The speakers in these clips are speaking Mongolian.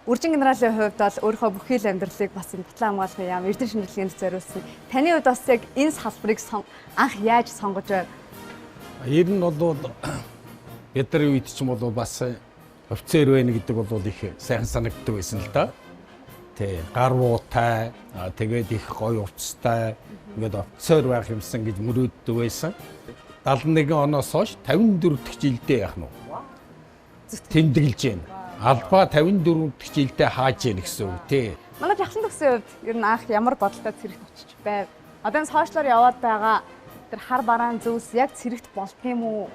Үржин генералын хувьд бол өөрийнхөө бүхий л амьдралыг бас энэ батлан хамгаалахын яам эрдэнэ шинжилгээнд зориулсан. Таны хувьд бас яг энэ салбарыг анх яаж сонгож байв? Ер нь бол бидний үед ч юм бол бас офицер байна гэдэг бол их сайхан санагддаг байсан л да. Тэ гар вуутай, тэгээд их гоё уцтай, ингээд офицер байх юмсан гэж мөрөөддөг байсан. 71 оноос хойш 54 дахь жилдээ яах нь тэмдэглэж байна. Албаа 54 дахь жилдээ хааж яах гэсэн үг тий. Манай жахлан төгсийн хувьд ер нь анх ямар бодолтой цэрэгт очиж байв? Одоо энэ сошиалоор яваад байгаа тэр хар бараан зүйлс яг цэрэгт болдгийм үү?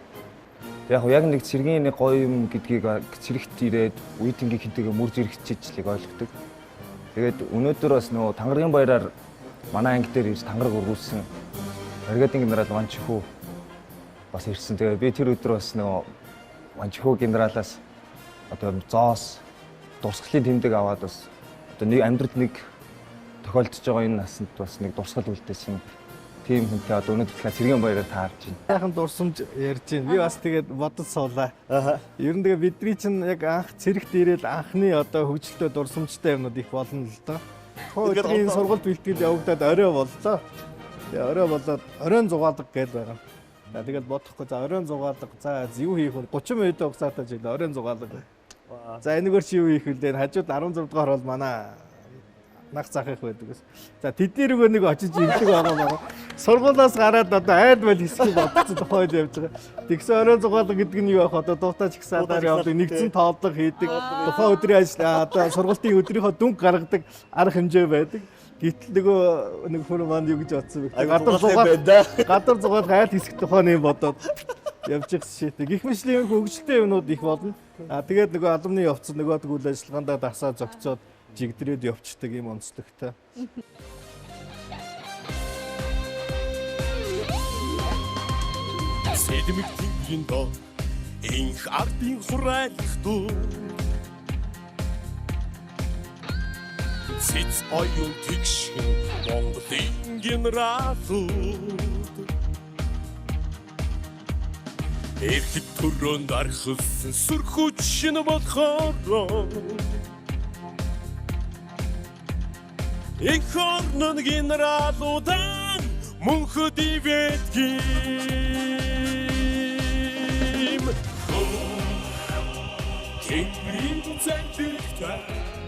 Яг нэг цэргийн нэг гоё юм гэдгийг цэрэгт ирээд үеийнгийн хинтэйгээ мөр зэрэгчижлийг ойлгодог. Тэгээд өнөөдөр бас нөгөө Тангаргийн баяраар манай анги дээр ирж тангараг өргүүлсэн бригадын генерал Ванчихүү бас ирсэн. Тэгээд би тэр өдөр бас нөгөө Ванчихүү генералаас одоо зоос дурсгалын тэмдэг аваад бас одоо нэг амьдралд нэг тохиолдож байгаа энэ насанд бас нэг дурсгал үлдээсэн тийм хүнтэй одоо өнөөдөр тэгэхээр цэргийн баяраар таарж байна. Сайхан дурсамж ярьж байна. Би бас тэгээд бодож суулаа. Ер нь тэгээ бидний чинь яг анх цэрэгт ирээд анхны одоо хөгжилтэй дурсамжтай юмнууд их болно л доо. Өдрийн сургалт бэлтгэл явагдаад орой боллоо. Тэгээ орой болоод оройн зугаалга гэж байгаа. Тэгээд бодохгүй за оройн зугаалга за юу хийх вэ? 30 минут угсаатаа жил оройн зугаалга. За энэгээр чи юу хийх вэ? Хажууд 16 дугаар бол манай нах захих байдаг. За тэдний рүүгээ нэг очиж ирдэг байгаа. Сургуулаас гараад одоо айд байл хэсгийг бодсон тохиол явж байгаа. Тэгсэн оройн зугаалга гэдэг нь юу ах одоо дуутаач гисаадаар явдаг нэгдсэн тооллого хийдэг. Тухайн өдрийн одоо сургалтын өдрийнхөө дүнг гаргадаг арга хэмжээ байдаг. Гэтэл нэг хүн маань юу гэж бодсон бэ? Гадар зугаалга айл хэсэг тухайн юм бодоод явж ирсэн шийдэ. Гэх мэтлийн хөгжилтэй юмнууд их болно. Тэгээд нөгөө алумны явцад нөгөөдөг үйл ажиллагаандаа дасаа зогцоод жигдрээд явцдаг юм онцлогтой. Сэдмэгтийн доо инх ардын хурайлтуу Сиц оюун тэгшин Монголын генералууд Эрхэд төрөнд архилсан сүрхүүч шинэ болохоор Их орнон генералуудан мөнхөд ивэтгэм Тэнгэрийн цайдэгтэй